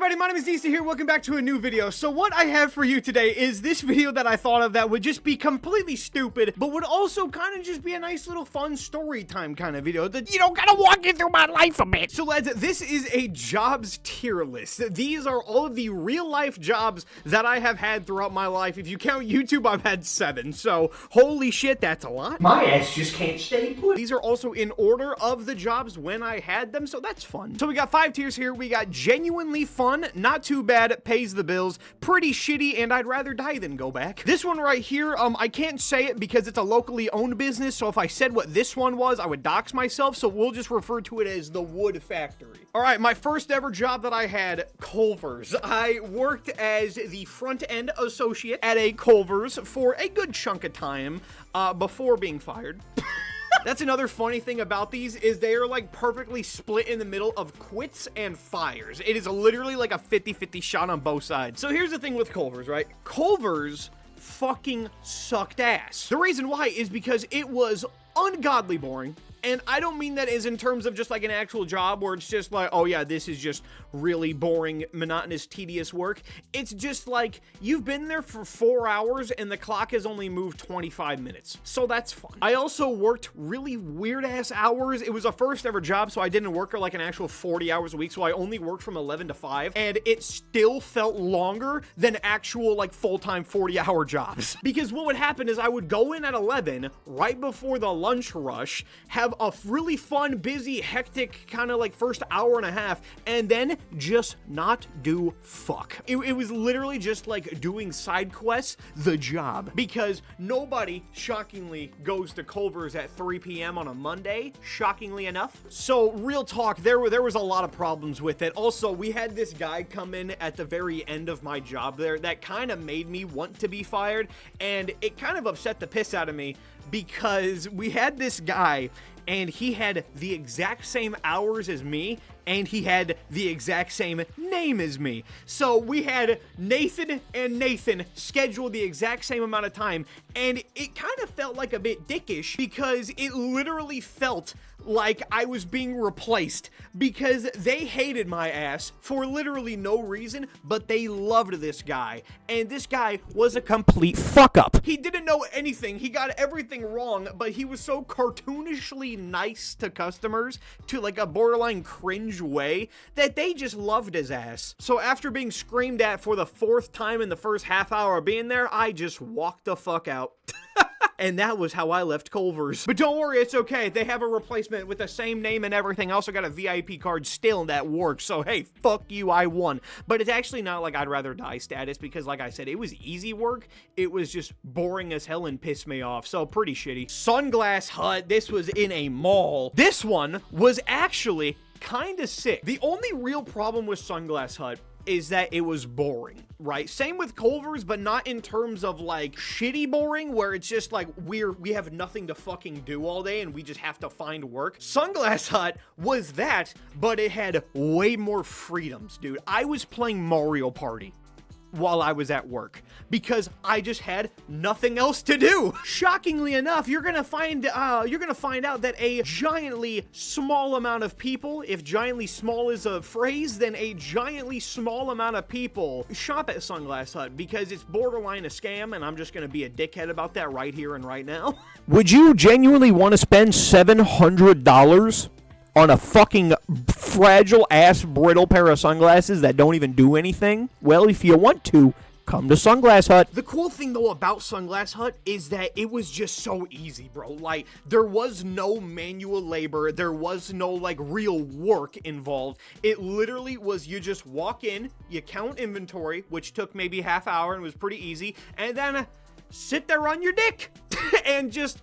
everybody, my name is Issa here, welcome back to a new video. So what I have for you today is this video that I thought of that would just be completely stupid, but would also kind of just be a nice little fun story time kind of video that, you know, kind of walk you through my life a bit. So lads, this is a jobs tier list. These are all of the real life jobs that I have had throughout my life. If you count YouTube, I've had 7, so holy shit, that's a lot. My ass just can't stay put. These are also in order of the jobs when I had them, so that's fun. So we got 5 tiers here. We got genuinely fun, not too bad, pays the bills, pretty shitty, and I'd rather die than go back. This one right here, I can't say it because it's a locally owned business, so if I said what this one was, I would dox myself, so we'll just refer to it as the Wood Factory. All right, my first ever job that I had, Culver's. I worked as the front-end associate at a Culver's for a good chunk of time before being fired. That's another funny thing about these is they are like perfectly split in the middle of quits and fires. It is literally like a 50-50 shot on both sides. So here's the thing with Culver's, right? Culver's fucking sucked ass. The reason why is because it was ungodly boring. And I don't mean that as in terms of just like an actual job where it's just like, oh yeah, this is just really boring, monotonous, tedious work. It's just like you've been there for 4 hours and the clock has only moved 25 minutes. So that's fun. I also worked really weird ass hours. It was a first ever job, so I didn't work like an actual 40 hours a week. So I only worked from 11 to 5 and it still felt longer than actual like full-time 40-hour jobs. Because what would happen is I would go in at 11 right before the lunch rush, have a really fun, busy, hectic kind of like first hour and a half, and then just not do fuck. It was literally just like doing side quests, the job. Because nobody, shockingly, goes to Culver's at 3 p.m. on a Monday, shockingly enough. So real talk, there was a lot of problems with it. Also, we had this guy come in at the very end of my job there that kind of made me want to be fired, and it kind of upset the piss out of me because we had this guy and he had the exact same hours as me, and he had the exact same name as me. So we had Nathan and Nathan scheduled the exact same amount of time, and it kind of felt like a bit dickish because it literally felt like I was being replaced because they hated my ass for literally no reason, but they loved this guy, and this guy was a complete fuck up. He didn't know anything. He got everything wrong, but he was so cartoonishly nice to customers to like a borderline cringe way that they just loved his ass. So after being screamed at for the 4th time in the first half hour of being there, I just walked the fuck out. And that was how I left Culver's. But don't worry, it's okay. They have a replacement with the same name and everything. I also got a VIP card still that works. So hey, fuck you, I won. But it's actually not like I'd rather die status because like I said, it was easy work. It was just boring as hell and pissed me off. So pretty shitty. Sunglass Hut, this was in a mall. This one was actually kind of sick. The only real problem with Sunglass Hut is that it was boring, right? Same with Culver's, but not in terms of like shitty boring where it's just like we have nothing to fucking do all day and we just have to find work. Sunglass Hut was that, but it had way more freedoms, dude. I was playing Mario Party while I was at work because I just had nothing else to do. Shockingly enough, you're gonna find out that a giantly small amount of people, if giantly small is a phrase, then a giantly small amount of people shop at Sunglass Hut because it's borderline a scam, and I'm just gonna be a dickhead about that right here and right now. Would you genuinely want to spend $700 on a fucking fragile ass brittle pair of sunglasses that don't even do anything? Well, if you want to, come to Sunglass Hut. The cool thing though about Sunglass Hut is that it was just so easy, bro. Like there was no manual labor, there was no like real work involved. It literally was you just walk in, you count inventory, which took maybe half hour and was pretty easy, and then sit there on your dick and just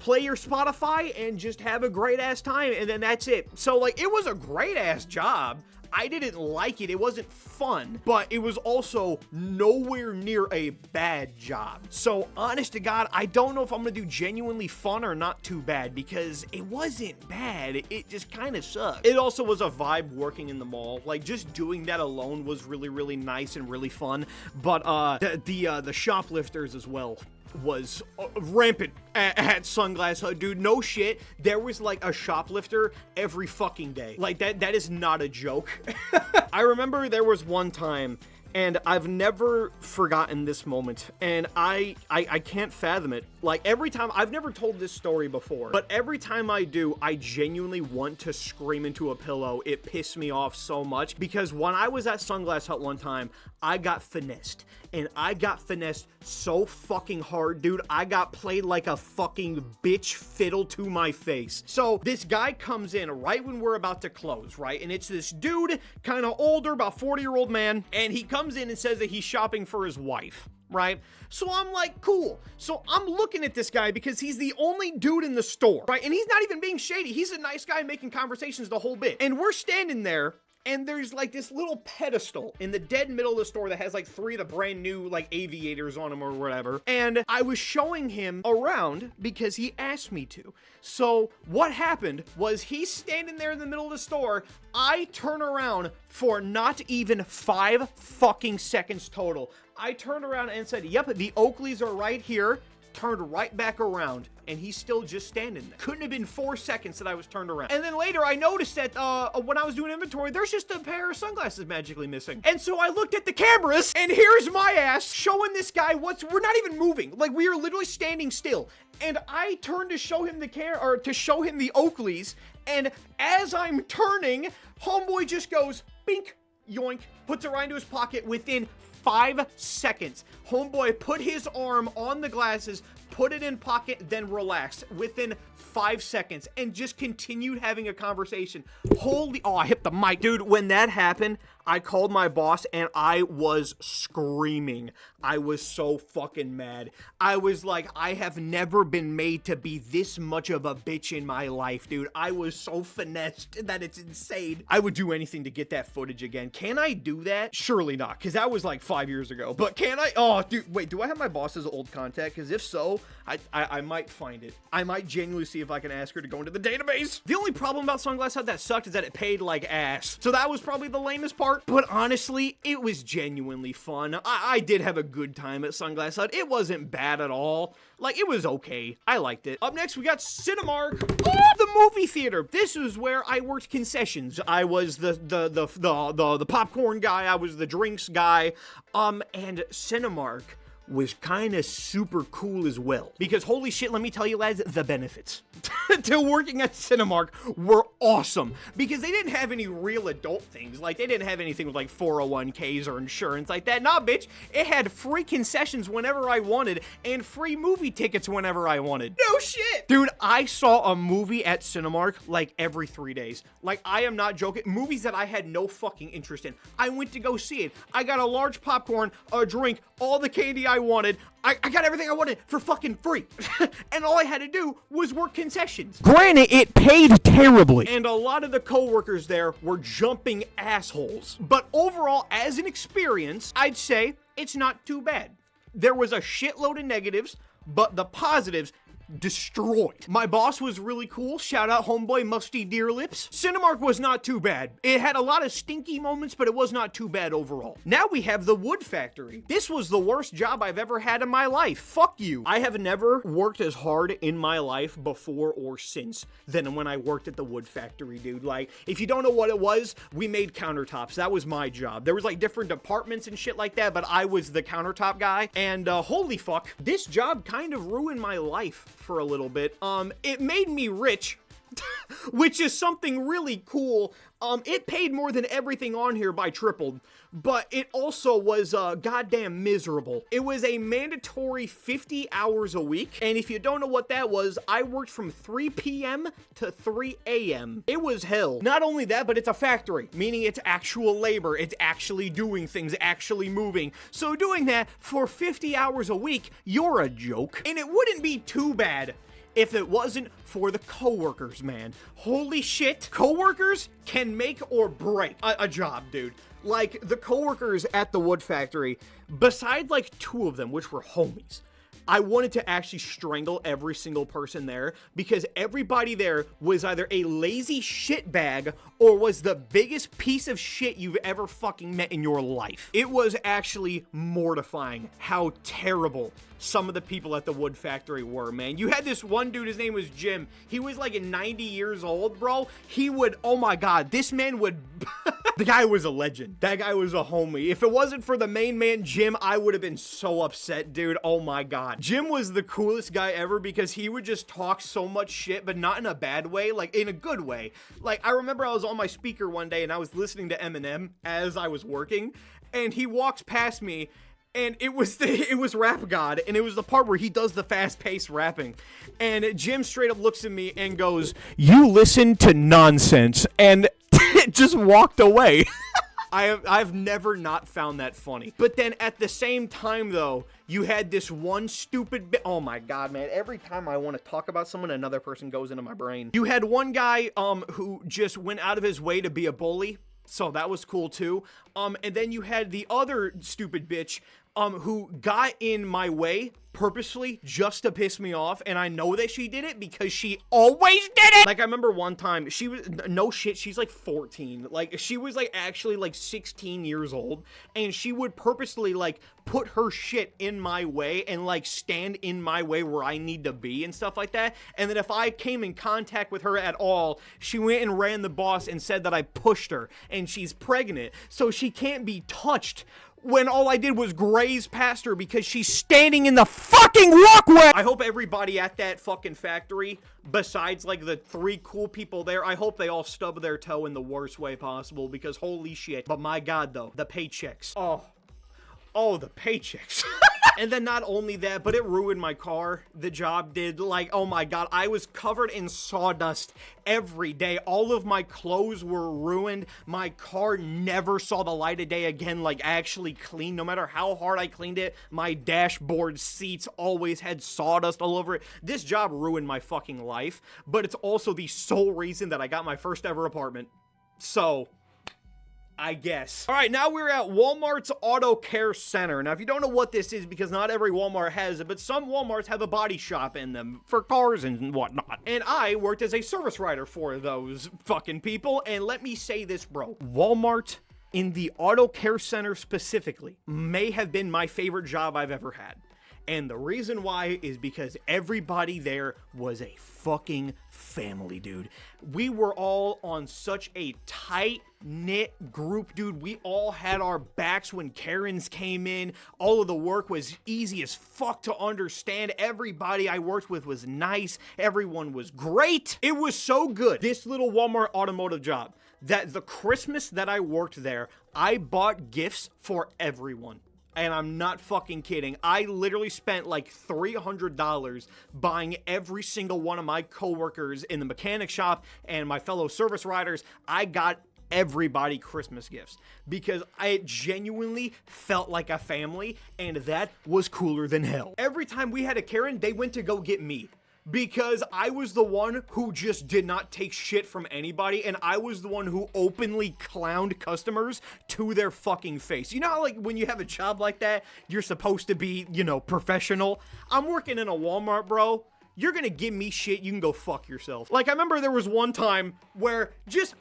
play your Spotify and just have a great ass time, and then that's it. So like it was a great ass job. I didn't like it. It wasn't fun, but it was also nowhere near a bad job. So honest to God, I don't know if I'm gonna do genuinely fun or not too bad because it wasn't bad. It just kind of sucked. It also was a vibe working in the mall. Like just doing that alone was really, really nice and really fun. But the shoplifters as well. was rampant at Sunglass Hut, dude. No shit. There was like a shoplifter every fucking day. Like that is not a joke. I remember there was one time, and I've never forgotten this moment, and I can't fathom it. Like, every time, I've never told this story before, but every time I do, I genuinely want to scream into a pillow. It pissed me off so much, because when I was at Sunglass Hut one time, I got finessed, and I got finessed so fucking hard, dude. I got played like a fucking bitch fiddle to my face. So this guy comes in right when we're about to close, right? And it's this dude, kind of older, about 40-year-old man, and he comes in and says that he's shopping for his wife, right? So I'm like, cool. So I'm looking at this guy because he's the only dude in the store, right? And he's not even being shady. He's a nice guy making conversations the whole bit. And we're standing there, and there's like this little pedestal in the dead middle of the store that has like 3 of the brand new like aviators on them or whatever. And I was showing him around because he asked me to. So what happened was he's standing there in the middle of the store. I turn around for not even 5 fucking seconds total. I turned around and said, yep, the Oakleys are right here. Turned right back around, and he's still just standing there. Couldn't have been 4 seconds that I was turned around. And then later I noticed that when I was doing inventory, there's just a pair of sunglasses magically missing. And so I looked at the cameras, and here's my ass showing this guy we're not even moving. Like, we are literally standing still. And I turned to show him to show him the Oakleys, and as I'm turning, homeboy just goes, bink, yoink, puts it right into his pocket. Within 5 seconds, homeboy put his arm on the glasses, put it in pocket, then relaxed within 5 seconds, and just continued having a conversation. I hit the mic. Dude, when that happened, I called my boss, and I was screaming. I was so fucking mad. I was like, I have never been made to be this much of a bitch in my life, dude. I was so finessed that it's insane. I would do anything to get that footage again. Can I do that? Surely not, because that was like 5 years ago. But can I? Oh, dude, wait, do I have my boss's old contact? Because if so, I might find it. I might genuinely see if I can ask her to go into the database. The only problem about Sunglass Hut that sucked is that it paid like ass. So that was probably the lamest part. But honestly, it was genuinely fun. I did have a good time at Sunglass Hut. It wasn't bad at all. Like, it was okay. I liked it. Up next, we got Cinemark, the movie theater. This is where I worked concessions. I was the popcorn guy. I was the drinks guy. And Cinemark was kind of super cool as well. Because holy shit, let me tell you lads, the benefits to working at Cinemark were awesome. Because they didn't have any real adult things. Like, they didn't have anything with like 401ks or insurance like that. Nah, bitch, it had free concessions whenever I wanted and free movie tickets whenever I wanted. No shit! Dude, I saw a movie at Cinemark like every 3 days. Like, I am not joking. Movies that I had no fucking interest in. I went to go see it. I got a large popcorn, a drink, all the candy I wanted. I got everything I wanted for fucking free. And all I had to do was work concessions. Granted, it paid terribly. And a lot of the coworkers there were jumping assholes. But overall, as an experience, I'd say it's not too bad. There was a shitload of negatives, but the positives destroyed. My boss was really cool. Shout out homeboy Musty Deer Lips. Cinemark was not too bad. It had a lot of stinky moments, but it was not too bad overall. Now we have the wood factory. This was the worst job I've ever had in my life. Fuck you. I have never worked as hard in my life before or since than when I worked at the wood factory, dude. Like, if you don't know what it was, we made countertops. That was my job. There was like different departments and shit like that, but I was the countertop guy. And holy fuck, this job kind of ruined my life for a little bit. It made me rich, which is something really cool. It paid more than everything on here by tripled, but it also was goddamn miserable. It was a mandatory 50 hours a week, and if you don't know what that was, I worked from 3 p.m. to 3 a.m. It was hell. Not only that, but it's a factory, meaning it's actual labor. It's actually doing things, actually moving. So doing that for 50 hours a week, you're a joke. And it wouldn't be too bad if it wasn't for the coworkers, man. Holy shit. Coworkers can make or break a job, dude. Like, the coworkers at the wood factory, besides like 2 of them, which were homies, I wanted to actually strangle every single person there because everybody there was either a lazy shitbag or was the biggest piece of shit you've ever fucking met in your life. It was actually mortifying how terrible some of the people at the wood factory were, man. You had this one dude, his name was Jim. He was like 90 years old, bro. He would, oh my God, this man would... The guy was a legend. That guy was a homie. If it wasn't for the main man, Jim, I would have been so upset, dude. Oh my God. Jim was the coolest guy ever because he would just talk so much shit, but not in a bad way, like in a good way. Like, I remember I was on my speaker one day and I was listening to Eminem as I was working, and he walks past me, and it was Rap God, and it was the part where he does the fast-paced rapping, and Jim straight up looks at me and goes, "You listen to nonsense," and just walked away. I've never not found that funny. But then at the same time, though, you had this one stupid bit. Oh my God, man. Every time I want to talk about someone, another person goes into my brain. You had one guy who just went out of his way to be a bully. So that was cool too. And then you had the other stupid bitch who got in my way purposely just to piss me off, and I know that she did it because she always did it. Like, I remember one time, she was, no shit, she's like 14. Like, she was like actually like 16 years old, and she would purposely like put her shit in my way and like stand in my way where I need to be and stuff like that. And then if I came in contact with her at all, she went and ran the boss and said that I pushed her, and she's pregnant, so she can't be touched when all I did was graze past her because she's standing in the fucking walkway. I hope everybody at that fucking factory, besides like the 3 cool people there, I hope they all stub their toe in the worst way possible because holy shit. But my God, though, the paychecks. Oh, the paychecks. And then not only that, but it ruined my car. The job did. Like, oh my God, I was covered in sawdust every day. All of my clothes were ruined. My car never saw the light of day again, like actually clean. No matter how hard I cleaned it, my dashboard seats always had sawdust all over it. This job ruined my fucking life, but it's also the sole reason that I got my first ever apartment. So, I guess. All right, now we're at Walmart's Auto Care Center. Now, if you don't know what this is, because not every Walmart has it, but some Walmarts have a body shop in them for cars and whatnot. And I worked as a service writer for those fucking people. And let me say this, bro. Walmart in the Auto Care Center specifically may have been my favorite job I've ever had. And the reason why is because everybody there was a fucking family, dude. We were all on such a tight-knit group, dude. We all had our backs when Karens came in. All of the work was easy as fuck to understand. Everybody I worked with was nice. Everyone was great. It was so good. This little Walmart automotive job, that the Christmas that I worked there, I bought gifts for everyone. And I'm not fucking kidding. I literally spent like $300 buying every single one of my coworkers in the mechanic shop and my fellow service riders. I got everybody Christmas gifts because I genuinely felt like a family, and that was cooler than hell. Every time we had a Karen, they went to go get me, because I was the one who just did not take shit from anybody, and I was the one who openly clowned customers to their fucking face. You know how, like, when you have a job like that, you're supposed to be, you know, professional? I'm working in a Walmart, bro. You're gonna give me shit, you can go fuck yourself. Like, I remember there was one time where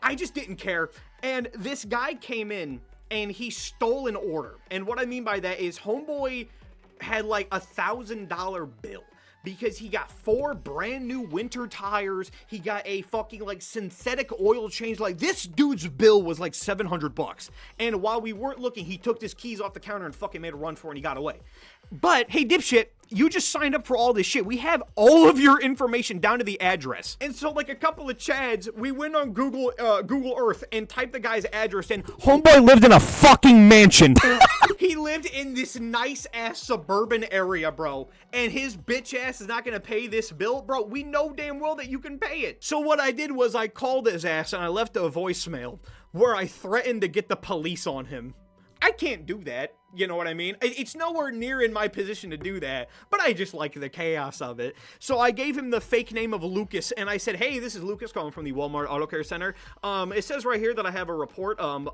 I just didn't care, and this guy came in, and he stole an order. And what I mean by that is homeboy had, like, $1,000 bill, because he got 4 brand new winter tires. He got a fucking like synthetic oil change. Like, this dude's bill was like $700. And while we weren't looking, he took his keys off the counter and fucking made a run for it, and he got away. But hey, dipshit, you just signed up for all this shit. We have all of your information down to the address. And so, like, a couple of Chads, we went on Google Earth and typed the guy's address in. Homeboy lived in a fucking mansion. He lived in this nice-ass suburban area, bro. And his bitch ass is not gonna pay this bill? Bro, we know damn well that you can pay it. So what I did was I called his ass and I left a voicemail where I threatened to get the police on him. I can't do that. You know what I mean? It's nowhere near in my position to do that, but I just like the chaos of it. So I gave him the fake name of Lucas, and I said, hey, this is Lucas calling from the Walmart Auto Care Center. It says right here that I have a report of,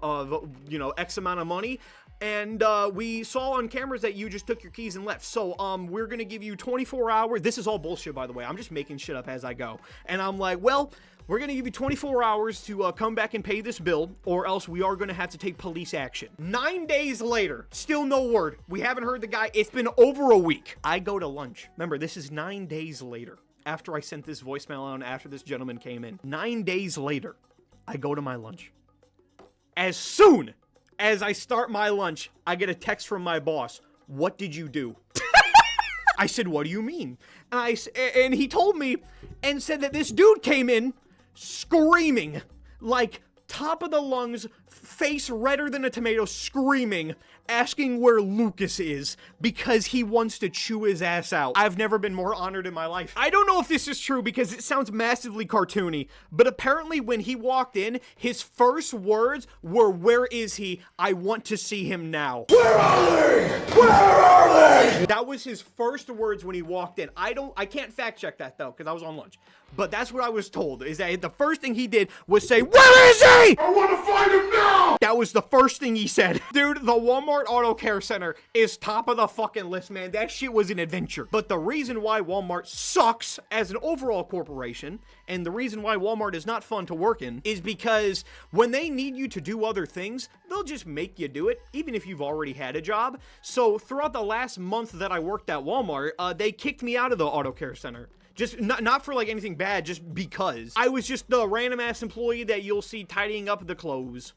you know, X amount of money. and we saw on cameras that you just took your keys and left. So we're gonna give you 24 hours. This is all bullshit, by the way. I'm just making shit up as I go. And I'm like, well, we're gonna give you 24 hours to come back and pay this bill, or else we are gonna have to take police action. 9 days later, still no word. We haven't heard the guy. It's been over a week. I go to lunch. Remember, this is 9 days later after I sent this voicemail out, after this gentleman came in. 9 days later, I go to my lunch. As soon as I start my lunch, I get a text from my boss. What did you do? I said, what do you mean? And he told me and said that this dude came in screaming, like top of the lungs, face redder than a tomato, screaming, asking where Lucas is because he wants to chew his ass out. I've never been more honored in my life. I don't know if this is true because it sounds massively cartoony, but apparently when he walked in, his first words were, where is he? I want to see him now. Where are they? Where are they? That was his first words when he walked in. I can't fact check that though, because I was on lunch. But that's what I was told, is that the first thing he did was say, where is he? I want to find him now! That was the first thing he said. Dude, the Walmart Auto Care Center is top of the fucking list, man. That shit was an adventure. But the reason why Walmart sucks as an overall corporation, and the reason why Walmart is not fun to work in, is because when they need you to do other things, they'll just make you do it, even if you've already had a job. So throughout the last month that I worked at Walmart, they kicked me out of the Auto Care Center. Just not for like anything bad, just because. I was just the random ass employee that you'll see tidying up the clothes.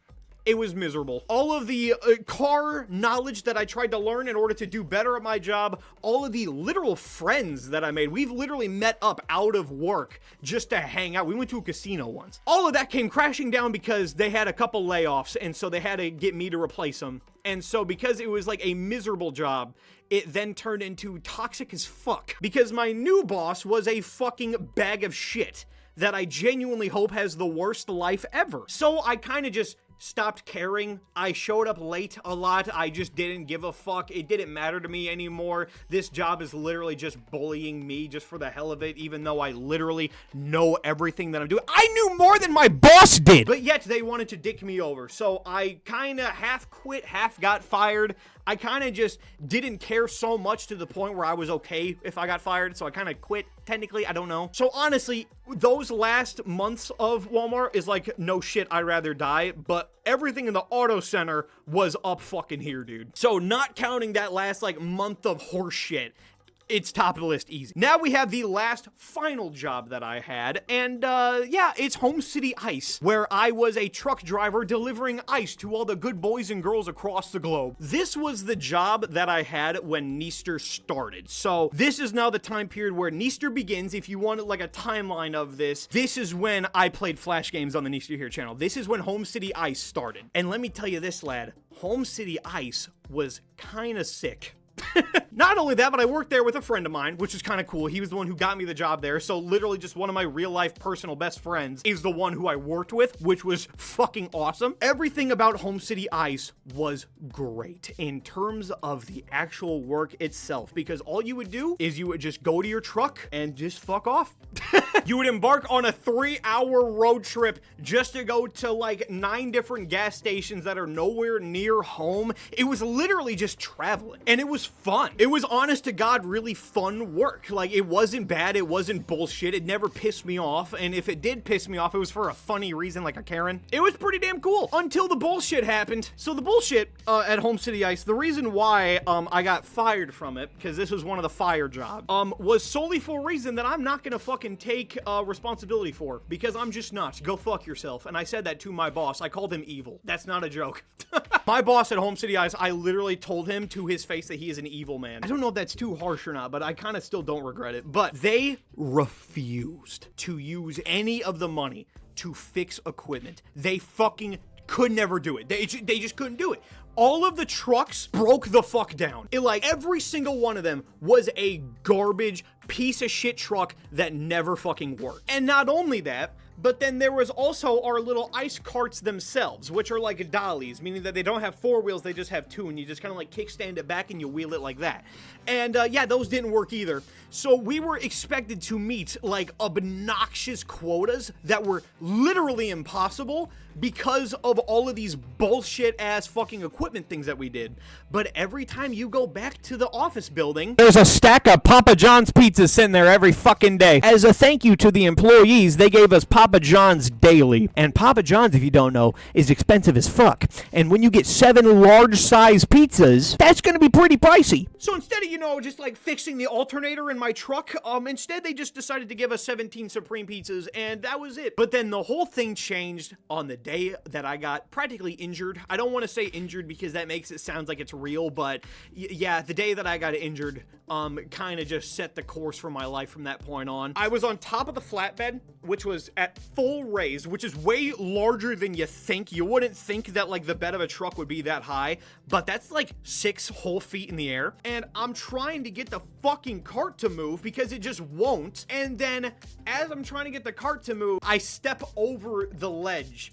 It was miserable. All of the car knowledge that I tried to learn in order to do better at my job, all of the literal friends that I made, we've literally met up out of work just to hang out. We went to a casino once. All of that came crashing down because they had a couple layoffs, and so they had to get me to replace them. And so because it was like a miserable job, it then turned into toxic as fuck. Because my new boss was a fucking bag of shit that I genuinely hope has the worst life ever. So I kind of just stopped caring. I showed up late a lot. I just didn't give a fuck. It didn't matter to me anymore. This job is literally just bullying me just for the hell of it, even though I literally know everything that I'm doing. I knew more than my boss did! But yet they wanted to dick me over. So I kind of half quit, half got fired. I kind of just didn't care so much to the point where I was okay if I got fired. So I kind of quit. Technically, I don't know. So honestly, those last months of Walmart is like, no shit, I'd rather die. But everything in the auto center was up fucking here, dude. So not counting that last like month of horse shit, it's top of the list easy. Now we have the last final job that I had, and yeah, it's Home City Ice, where I was a truck driver delivering ice to all the good boys and girls across the globe. This was the job that I had when Neaster started. So this is now the time period where Neaster begins. If you wanted like a timeline of this, this is when I played Flash games on the Neaster Here channel. This is when Home City Ice started. And let me tell you this, lad, Home City Ice was kind of sick. Not only that, but I worked there with a friend of mine, which is kind of cool. He was the one who got me the job there. So literally just one of my real life personal best friends is the one who I worked with, which was fucking awesome. Everything about Home City Ice was great in terms of the actual work itself, because all you would do is you would just go to your truck and just fuck off. You would embark on a 3-hour road trip just to go to like 9 different gas stations that are nowhere near home. It was literally just traveling, and it was fun. It was honest to God really fun work. Like, it wasn't bad, it wasn't bullshit, it never pissed me off, and if it did piss me off, it was for a funny reason, like a Karen. It was pretty damn cool until the bullshit happened. So the bullshit at Home City Ice, the reason why I got fired from it, because this was one of the fire jobs, was solely for a reason that I'm not gonna fucking take responsibility for, because I'm just not. Go fuck yourself. And I said that to my boss. I called him evil. That's not a joke. My boss at Home City Ice, I literally told him to his face that he is an evil man. I don't know if that's too harsh or not, but I kind of still don't regret it. But they refused to use any of the money to fix equipment. They fucking could never do it. They just couldn't do it. All of the trucks broke the fuck down. Like, every single one of them was a garbage piece of shit truck that never fucking worked. And not only that, but then there was also our little ice carts themselves, which are like dollies, meaning that they don't have 4 wheels, they just have 2, and you just kind of like kickstand it back and you wheel it like that. And yeah, those didn't work either. So we were expected to meet like obnoxious quotas that were literally impossible because of all of these bullshit ass fucking equipment things that we did. But every time you go back to the office building, there's a stack of Papa John's pizzas sitting there every fucking day. As a thank you to the employees, they gave us Papa John's daily. And Papa John's, if you don't know, is expensive as fuck. And when you get 7 large size pizzas, that's gonna be pretty pricey. So instead of, just like fixing the alternator in my truck, instead they just decided to give us 17 Supreme pizzas, and that was it. But then the whole thing changed on the day that I got practically injured. I don't want to say injured because that makes it sound like it's real, but yeah, the day that I got injured, kind of just set the course for my life from that point on. I was on top of the flatbed, which was at full raise, which is way larger than you think. You wouldn't think that like the bed of a truck would be that high, but that's like 6 whole feet in the air. And I'm trying to get the fucking cart to move because it just won't. And then as I'm trying to get the cart to move, I step over the ledge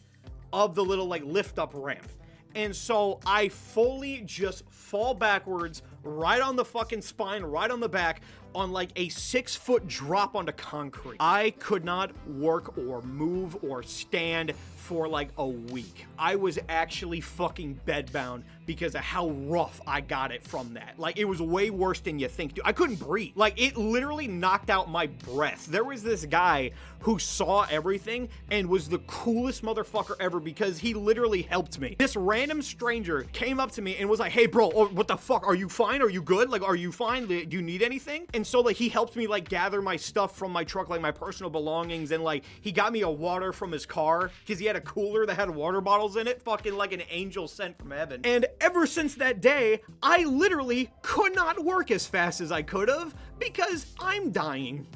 of the little like lift up ramp. And so I fully just fall backwards right on the fucking spine, right on the back, on like a 6-foot drop onto concrete. I could not work or move or stand for like a week. I was actually fucking bedbound because of how rough I got it from that. Like, it was way worse than you think, dude. I couldn't breathe. Like, it literally knocked out my breath. There was this guy who saw everything and was the coolest motherfucker ever because he literally helped me. This random stranger came up to me and was like, hey bro, what the fuck? Are you fine? Are you good? Like, are you fine? Do you need anything? And so like he helped me like gather my stuff from my truck, like my personal belongings, and like he got me a water from his car because he had a cooler that had water bottles in it, fucking like an angel sent from heaven. And ever since that day, I literally could not work as fast as I could have because I'm dying.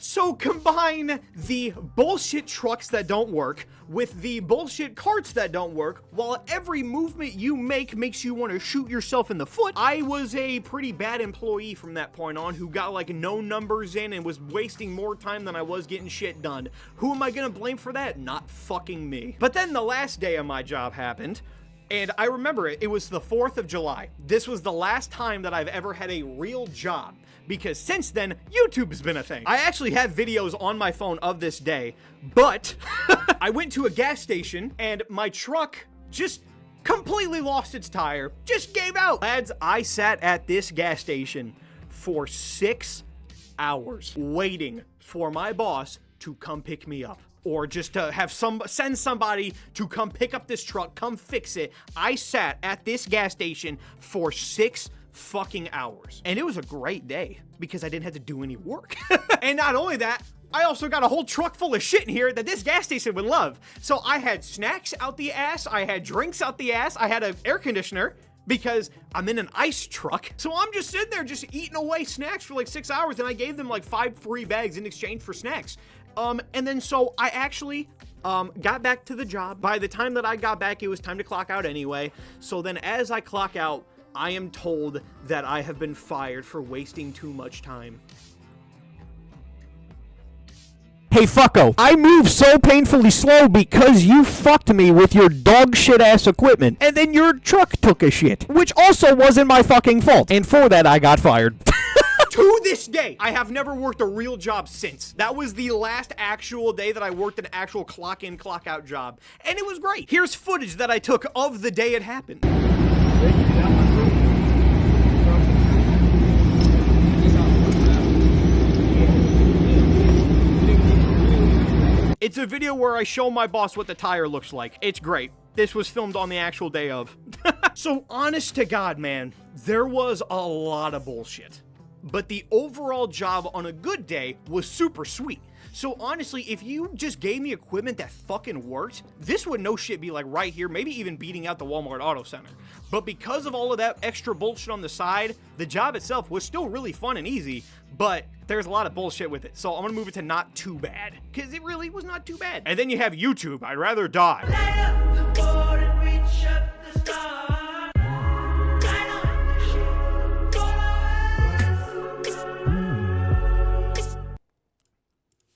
So combine the bullshit trucks that don't work with the bullshit carts that don't work, while every movement you make makes you want to shoot yourself in the foot. I was a pretty bad employee from that point on who got like no numbers in and was wasting more time than I was getting shit done. Who am I gonna blame for that? Not fucking me. But then the last day of my job happened. And I remember it was the 4th of July. This was the last time that I've ever had a real job, because since then, YouTube has been a thing. I actually have videos on my phone of this day, but I went to a gas station and my truck just completely lost its tire, just gave out. Lads, I sat at this gas station for 6 hours waiting for my boss to come pick me up. Or just to have send somebody to come pick up this truck, come fix it. I sat at this gas station for 6 fucking hours. And it was a great day because I didn't have to do any work. And not only that, I also got a whole truck full of shit in here that this gas station would love. So I had snacks out the ass, I had drinks out the ass, I had an air conditioner because I'm in an ice truck. So I'm just sitting there just eating away snacks for like 6 hours, and I gave them like 5 free bags in exchange for snacks. And then so I actually got back to the job. By the time that I got back, it was time to clock out anyway. So then as I clock out, I am told that I have been fired for wasting too much time. Hey fucko, I move so painfully slow because you fucked me with your dog shit ass equipment, and then your truck took a shit, which also wasn't my fucking fault, and for that I got fired. To this day, I have never worked a real job since. That was the last actual day that I worked an actual clock in, clock out job, and it was great. Here's footage that I took of the day it happened. It's a video where I show my boss what the tire looks like. It's great. This was filmed on the actual day of. So honest to God, man, there was a lot of bullshit. But the overall job on a good day was super sweet. So honestly, if you just gave me equipment that fucking worked, this would no shit be like right here, maybe even beating out the Walmart Auto Center. But because of all of that extra bullshit on the side, the job itself was still really fun and easy, but there's a lot of bullshit with it. So I'm gonna move it to not too bad, because it really was not too bad. And then you have YouTube, I'd rather die.